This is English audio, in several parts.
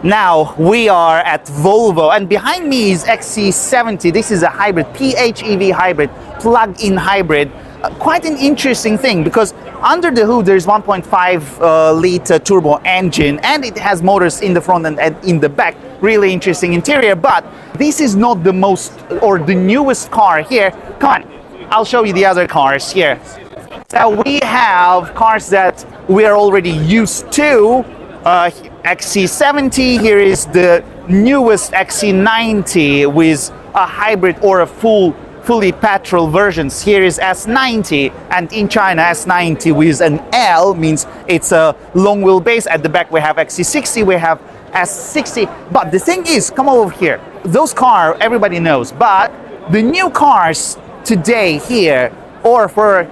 Now we are at Volvo, and behind me is XC70. This is a hybrid, PHEV hybrid, plug-in hybrid. Quite an interesting thing because under the hood there's 1.5 liter turbo engine, and it has motors in the front and in the back. Really interesting interior, but this is not the most or the newest car here. Come on, I'll show you the other cars here. So we have cars that we are already used to. XC70, here is the newest XC90 with a hybrid or a fully petrol versions. Here is S90, and in China S90 with an L means it's a long wheelbase. At the back we have XC60, we have S60. But the thing is, come over here, those cars everybody knows, but the new cars today here, or for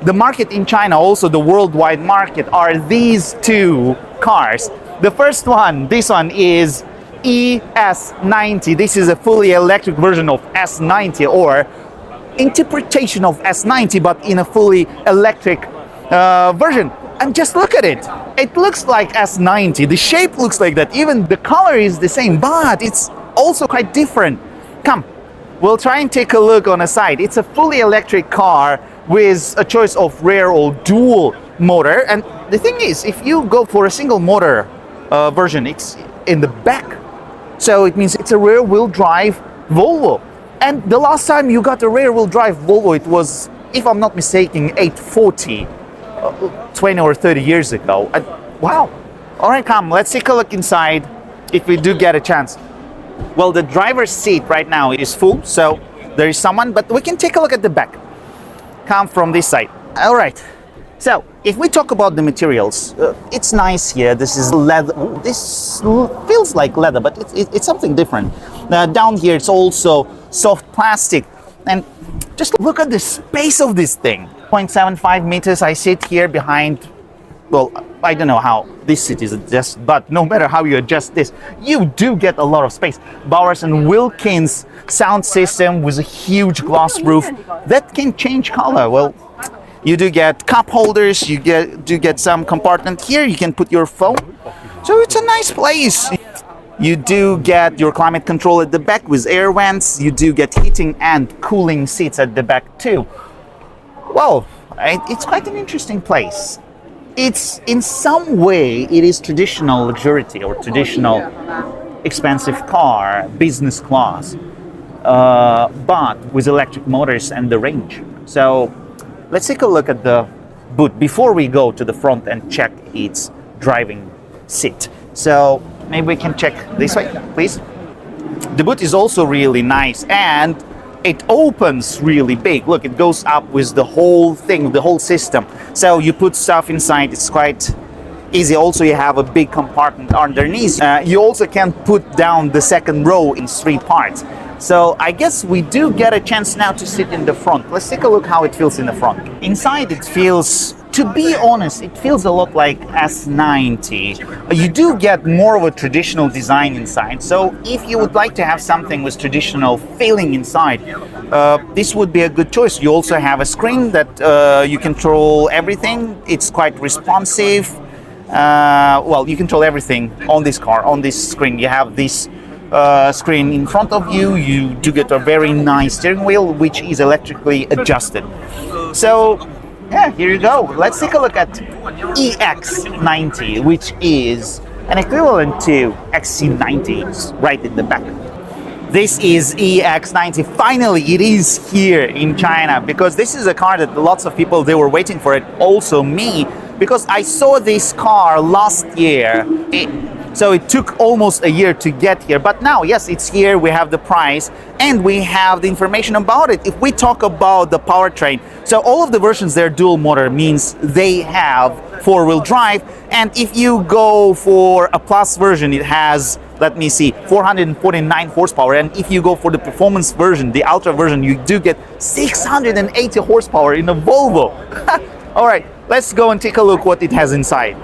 the market in China, also the worldwide market, are these two cars. The first one, this one is ES90. This is a fully electric version of S90, or interpretation of S90 but in a fully electric version. And just look at it. It looks like S90. The shape looks like that. Even the color is the same, but it's also quite different. Come, we'll try and take a look on the side. It's a fully electric car with a choice of rear or dual motor. And the thing is, if you go for a single motor version, it's in the back. So it means it's a rear wheel drive Volvo. And the last time you got a rear wheel drive Volvo, it was, if I'm not mistaken, 840, 20 or 30 years ago. Wow. All right, come, let's take a look inside if we do get a chance. Well, the driver's seat right now is full, so there is someone, but we can take a look at the back. Come from this side. All right. So if we talk about the materials, it's nice here. This is leather. This feels like leather, but it's something different. Down here, it's also soft plastic. And just look at the space of this thing. 0.75 meters. I sit here behind, well, I don't know how this seat is adjusted, but no matter how you adjust this, you do get a lot of space. Bowers and Wilkins sound system with a huge glass roof that can change color. Well, you do get cup holders, you do get some compartment here, you can put your phone. So it's a nice place. You do get your climate control at the back with air vents. You do get heating and cooling seats at the back too. Well, it's quite an interesting place. It's in some way, it is traditional luxury or traditional expensive car, business class, but with electric motors and the range. So let's take a look at the boot before we go to the front and check its driving seat. So maybe we can check this way, please. The boot is also really nice, and it opens really big. Look, it goes up with the whole thing, the whole system. So you put stuff inside, it's quite easy. Also, you have a big compartment underneath. You also can put down the second row in 3 parts. So I guess we do get a chance now to sit in the front. Let's take a look how it feels in the front. Inside it feels, to be honest, it feels a lot like S90. You do get more of a traditional design inside. So if you would like to have something with traditional feeling inside, this would be a good choice. You also have a screen that you control everything. It's quite responsive. Well, you control everything on this car, on this screen. You have this screen in front of you. You do get a very nice steering wheel, which is electrically adjusted. So yeah, here you go. Let's take a look at EX90, which is an equivalent to XC90 right in the back. This is EX90. Finally, it is here in China, because this is a car that lots of people, they were waiting for it. Also me, because I saw this car last year. So it took almost a year to get here, but now, yes, it's here. We have the price and we have the information about it. If we talk about the powertrain, so all of the versions, they're dual motor, means they have 4-wheel drive. And if you go for a plus version, it has, let me see, 449 horsepower. And if you go for the performance version, the ultra version, you do get 680 horsepower in a Volvo. All right, let's go and take a look what it has inside.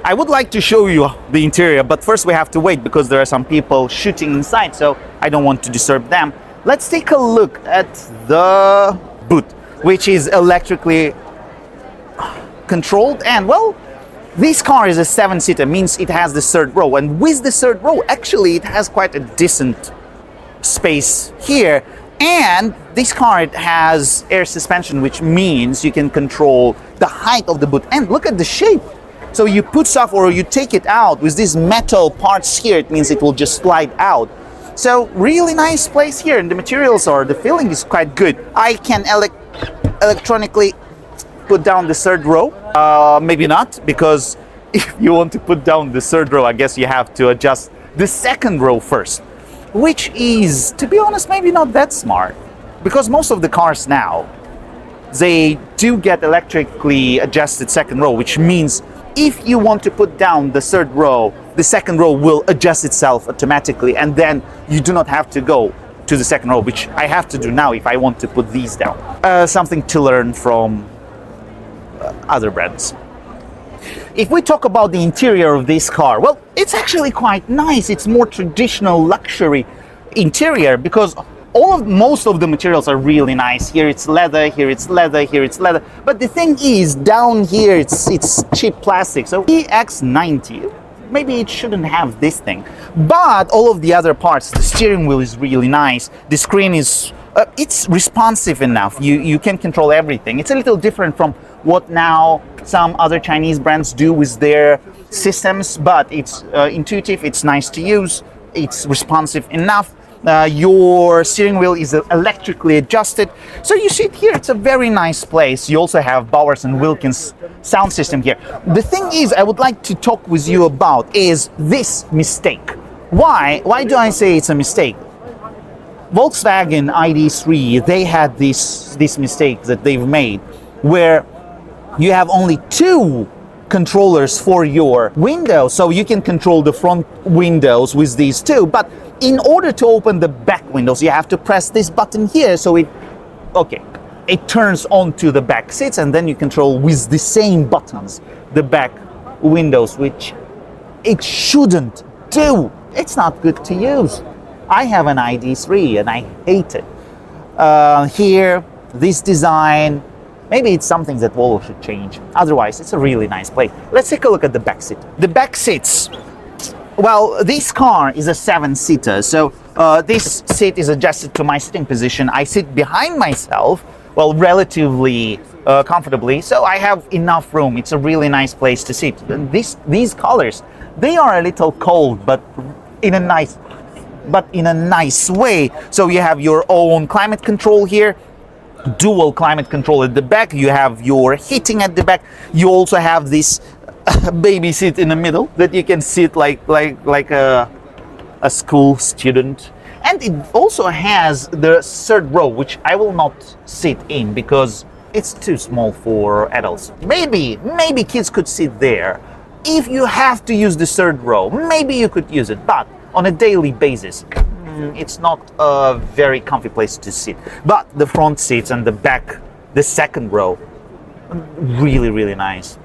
I would like to show you the interior, but first we have to wait because there are some people shooting inside, so I don't want to disturb them. Let's take a look at the boot, which is electrically controlled, and well, This car is a 7-seater, means it has the third row, and with the third row, actually it has quite a decent space here. And this car, it has air suspension, which means you can control the height of the boot. And look at the shape. So you put stuff or you take it out with these metal parts here, it means it will just slide out. So really nice place here, and the materials are, the feeling is quite good. I can electronically put down the third row. Maybe not, because if you want to put down the third row, I guess you have to adjust the second row first, which is, to be honest, maybe not that smart, because most of the cars now, they do get electrically adjusted second row, which means if you want to put down the third row, the second row will adjust itself automatically, and then you do not have to go to the second row, which I have to do now if I want to put these down. Something to learn from other brands. If we talk about the interior of this car, well, it's actually quite nice. It's more traditional luxury interior, because most of the materials are really nice. Here it's leather, here it's leather, here it's leather. But the thing is, down here it's cheap plastic. So EX90, maybe it shouldn't have this thing. But all of the other parts, the steering wheel is really nice. The screen is, it's responsive enough. You can control everything. It's a little different from what now some other Chinese brands do with their systems, but it's intuitive, it's nice to use, it's responsive enough. Your steering wheel is electrically adjusted. So you see it here, it's a very nice place. You also have Bowers & Wilkins sound system here. The thing is, I would like to talk with you about is this mistake. Why do I say it's a mistake? Volkswagen ID.3, they had this mistake that they've made, where you have only 2 controllers for your window, so you can control the front windows with these 2, but in order to open the back windows, you have to press this button here, so it turns onto the back seats, and then you control with the same buttons the back windows, which it shouldn't do. It's not good to use. I have an ID.3 and I hate it. Here, this design, maybe it's something that Volvo should change. Otherwise, it's a really nice place. Let's take a look at the back seat. The back seats, well, this car is a 7-seater, so this seat is adjusted to my sitting position. I sit behind myself, well, relatively comfortably, so I have enough room. It's a really nice place to sit. These colors, they are a little cold, but in a nice way. So you have your own climate control here, dual climate control at the back. You have your heating at the back. You also have this baby seat in the middle that you can sit like a school student. And it also has the third row, which I will not sit in because it's too small for adults. Maybe kids could sit there. If you have to use the third row, maybe you could use it, but on a daily basis, it's not a very comfy place to sit. But the front seats and the back, the second row, really, really nice.